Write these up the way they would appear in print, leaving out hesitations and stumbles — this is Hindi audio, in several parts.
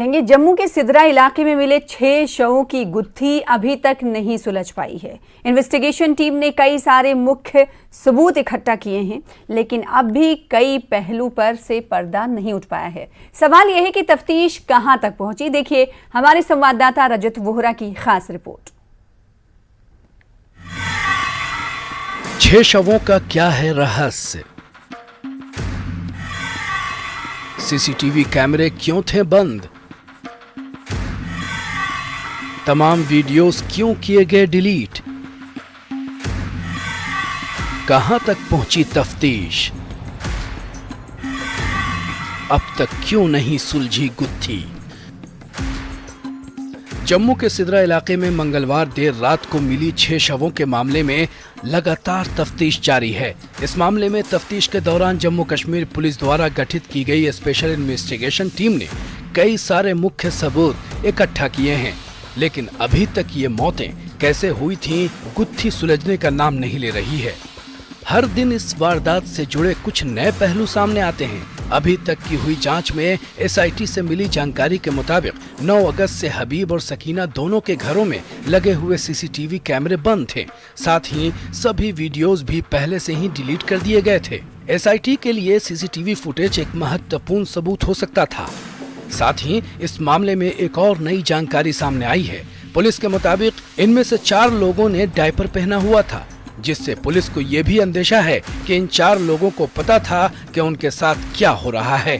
देखेंगे जम्मू के सिदरा इलाके में मिले 6 शवों की गुत्थी अभी तक नहीं सुलझ पाई है। इन्वेस्टिगेशन टीम ने कई सारे मुख्य सबूत इकट्ठा किए हैं, लेकिन अब भी कई पहलू पर से पर्दा नहीं उठ पाया है। सवाल यह है कि तफ्तीश कहां तक पहुंची। देखिए हमारे संवाददाता रजत वोहरा की खास रिपोर्ट। 6 शवों का क्या है रहस्य? सीसीटीवी कैमरे क्यों थे बंद? तमाम वीडियोस क्यों किए गए डिलीट? कहां तक पहुंची तफ्तीश? अब तक क्यों नहीं सुलझी गुत्थी? जम्मू के सिदरा इलाके में मंगलवार देर रात को मिली 6 शवों के मामले में लगातार तफ्तीश जारी है। इस मामले में तफ्तीश के दौरान जम्मू कश्मीर पुलिस द्वारा गठित की गई स्पेशल इन्वेस्टिगेशन टीम ने कई सारे मुख्य सबूत इकट्ठा किए हैं, लेकिन अभी तक ये मौतें कैसे हुई थीं, गुत्थी सुलझने का नाम नहीं ले रही है। हर दिन इस वारदात से जुड़े कुछ नए पहलू सामने आते हैं। अभी तक की हुई जांच में एसआईटी से मिली जानकारी के मुताबिक 9 अगस्त से हबीब और सकीना दोनों के घरों में लगे हुए सीसीटीवी कैमरे बंद थे। साथ ही सभी वीडियोस भी पहले से ही डिलीट कर दिए गए थे। एसआईटी के लिए सीसीटीवी फुटेज एक महत्वपूर्ण सबूत हो सकता था। साथ ही इस मामले में एक और नई जानकारी सामने आई है। पुलिस के मुताबिक इनमें से 4 लोगों ने डायपर पहना हुआ था, जिससे पुलिस को ये भी अंदेशा है कि इन 4 लोगों को पता था कि उनके साथ क्या हो रहा है।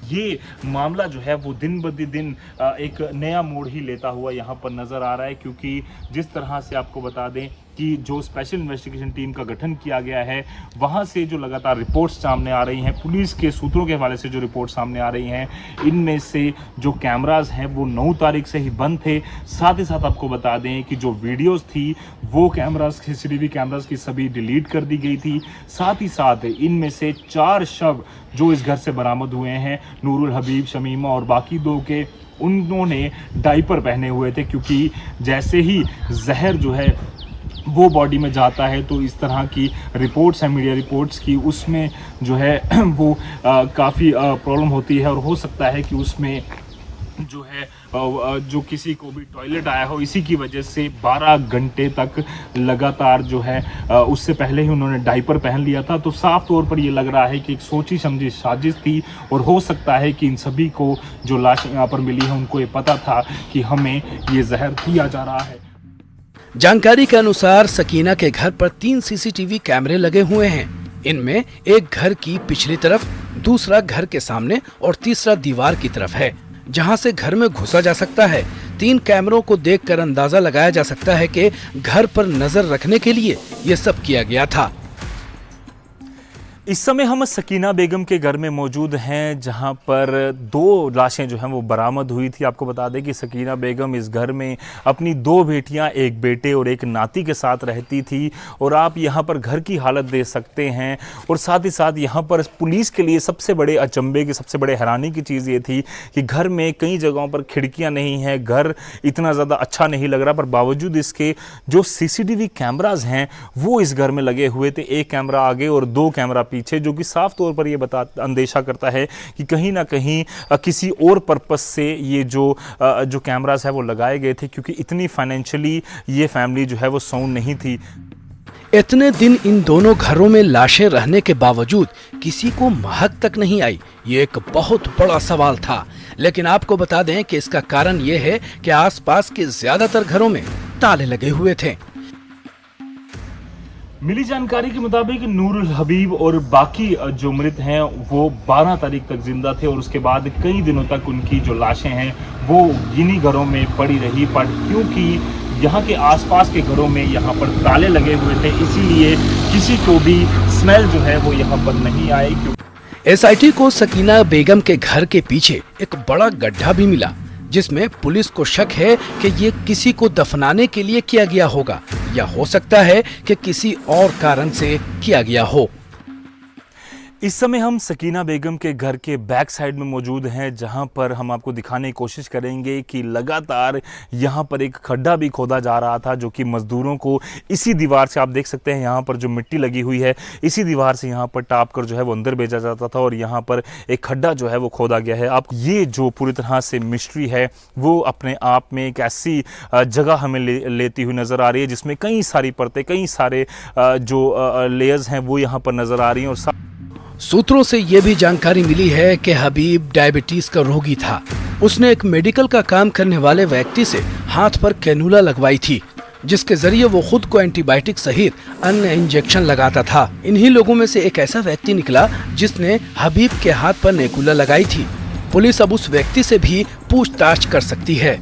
ये मामला जो है वो दिन ब दिन एक नया मोड़ ही लेता हुआ यहाँ पर नजर आ रहा है, क्योंकि जिस तरह से आपको बता दें कि जो स्पेशल इन्वेस्टिगेशन टीम का गठन किया गया है, वहाँ से जो लगातार रिपोर्ट्स सामने आ रही हैं, पुलिस के सूत्रों के हवाले से जो रिपोर्ट सामने आ रही हैं, इनमें से जो कैमरास हैं वो 9 तारीख से ही बंद थे। साथ ही साथ आपको बता दें कि जो वीडियोस थी वो कैमरास, सीसीटीवी कैमरास की सभी डिलीट कर दी गई थी। साथ ही साथ इनमें से 4 शव जो इस घर से बरामद हुए हैं, नूरुल हबीब, शमीमा और बाकी 2 के, उन्होंने डायपर पहने हुए थे, क्योंकि जैसे ही जहर जो है वो बॉडी में जाता है तो इस तरह की रिपोर्ट्स हैं, मीडिया रिपोर्ट्स की, उसमें जो है वो काफ़ी प्रॉब्लम होती है और हो सकता है कि उसमें जो है जो किसी को भी टॉयलेट आया हो, इसी की वजह से 12 घंटे तक लगातार जो है उससे पहले ही उन्होंने डायपर पहन लिया था। तो साफ तौर पर ये लग रहा है कि एक सोची समझी साजिश थी और हो सकता है कि इन सभी को जो लाश यहाँ पर मिली है उनको ये पता था कि हमें ये जहर दिया जा रहा है। जानकारी के अनुसार सकीना के घर पर 3 सीसीटीवी कैमरे लगे हुए हैं। इनमें एक घर की पिछली तरफ, दूसरा घर के सामने और तीसरा दीवार की तरफ है, जहां से घर में घुसा जा सकता है। 3 कैमरों को देखकर अंदाजा लगाया जा सकता है कि घर पर नजर रखने के लिए ये सब किया गया था। इस समय हम सकीना बेगम के घर में मौजूद हैं, जहां पर 2 लाशें जो हैं वो बरामद हुई थी। आपको बता दें कि सकीना बेगम इस घर में अपनी 2 बेटियां, एक बेटे और एक नाती के साथ रहती थी। और आप यहां पर घर की हालत देख सकते हैं। और साथ ही साथ यहां पर पुलिस के लिए सबसे बड़े अचंभे की, सबसे बड़े हैरानी की चीज़ ये थी कि घर में कई जगहों पर खिड़कियाँ नहीं हैं, घर इतना ज़्यादा अच्छा नहीं लग रहा, पर बावजूद इसके जो सीसीटीवी कैमराज हैं वो इस घर में लगे हुए थे। एक कैमरा आगे और 2 कैमरा पीछे, जो कि साफ तौर पर ये अंदेशा करता है कि कहीं ना कहीं किसी और पर्पस से ये जो कैमरास है वो लगाए गए थे, क्योंकि इतनी फाइनेंशियली ये फैमिली जो है वो साउंड नहीं थी। इतने दिन इन दोनों घरों में लाशें रहने के बावजूद किसी को महक तक नहीं आई, ये एक बहुत बड़ा सवाल था। लेकिन आपको बता दें कि इसका कारण ये है कि आसपास के ज्यादातर घरों में ताले लगे हुए थे। मिली जानकारी के मुताबिक नूरुल हबीब और बाकी जो मृत हैं वो 12 तारीख तक जिंदा थे और उसके बाद कई दिनों तक उनकी जो लाशें हैं वो इन्हीं घरों में पड़ी रही। पर क्योंकि यहाँ के आसपास के घरों में यहाँ पर ताले लगे हुए थे, इसीलिए किसी को भी स्मेल जो है वो यहाँ पर नहीं आई। एसआईटी को सकीना बेगम के घर के पीछे एक बड़ा गड्ढा भी मिला, जिसमें पुलिस को शक है कि ये किसी को दफनाने के लिए किया गया होगा, या हो सकता है कि किसी और कारण से किया गया हो। इस समय हम सकीना बेगम के घर के बैक साइड में मौजूद हैं, जहां पर हम आपको दिखाने की कोशिश करेंगे कि लगातार यहां पर एक खड्डा भी खोदा जा रहा था, जो कि मज़दूरों को इसी दीवार से, आप देख सकते हैं यहां पर जो मिट्टी लगी हुई है, इसी दीवार से यहां पर टाप कर जो है वो अंदर भेजा जाता था और यहां पर एक खड्डा जो है वो खोदा गया है। आप ये जो पूरी तरह से मिस्ट्री है वो अपने आप में एक ऐसी जगह हमें लेती हुई नज़र आ रही है, जिसमें कई सारी परतें, कई सारे जो लेयर्स हैं वो यहाँ पर नज़र आ रही हैं। और सूत्रों से यह भी जानकारी मिली है कि हबीब डायबिटीज का रोगी था। उसने एक मेडिकल का काम करने वाले व्यक्ति से हाथ पर कैनुला लगवाई थी, जिसके जरिए वो खुद को एंटीबायोटिक सहित अन्य इंजेक्शन लगाता था। इन्हीं लोगों में से एक ऐसा व्यक्ति निकला जिसने हबीब के हाथ पर नेकुला लगाई थी। पुलिस अब उस व्यक्ति से भी पूछताछ कर सकती है।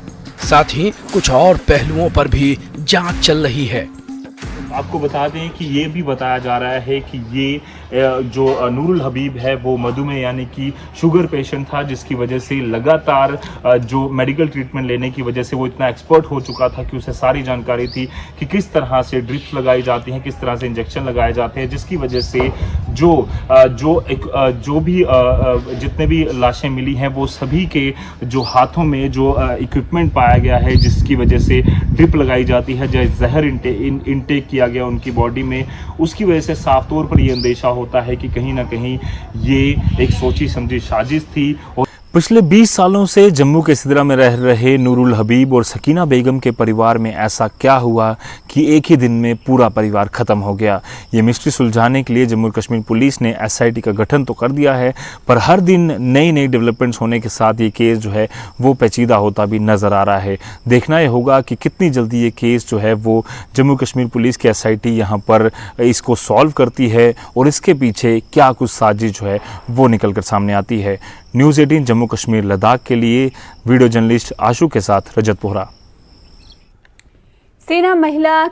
साथ ही कुछ और पहलुओं पर भी जांच चल रही है। आपको बता दें कि ये भी बताया जा रहा है कि ये जो नूरुल हबीब है वो मधुमेह यानी कि शुगर पेशेंट था, जिसकी वजह से लगातार जो मेडिकल ट्रीटमेंट लेने की वजह से वो इतना एक्सपर्ट हो चुका था कि उसे सारी जानकारी थी कि किस तरह से ड्रिप्स लगाई जाती हैं, किस तरह से इंजेक्शन लगाए जाते हैं, जिसकी वजह से जो भी जितने भी लाशें मिली हैं वो सभी के जो हाथों में जो इक्विपमेंट पाया गया है, जिसकी वजह से ड्रिप लगाई जाती है, जो जहर इनटेक किया गया उनकी बॉडी में, उसकी वजह से साफ तौर पर यह अंदेशा होता है कि कहीं ना कहीं ये एक सोची समझी साजिश थी। और पिछले 20 सालों से जम्मू के सिदरा में रह रहे नूरुल हबीब और सकीना बेगम के परिवार में ऐसा क्या हुआ कि एक ही दिन में पूरा परिवार ख़त्म हो गया। ये मिस्ट्री सुलझाने के लिए जम्मू कश्मीर पुलिस ने SIT का गठन तो कर दिया है, पर हर दिन नई नई डेवलपमेंट्स होने के साथ ये केस जो है वो पेचीदा होता भी नज़र आ रहा है। देखना ये होगा कि कितनी जल्दी ये केस जो है वो जम्मू कश्मीर पुलिस की SIT यहाँ पर इसको सॉल्व करती है और इसके पीछे क्या कुछ साजिश जो है वो निकल कर सामने आती है। न्यूज़ 18 जम्मू कश्मीर लद्दाख के लिए वीडियो जर्नलिस्ट आशु के साथ रजत पोहरा। सेना महिला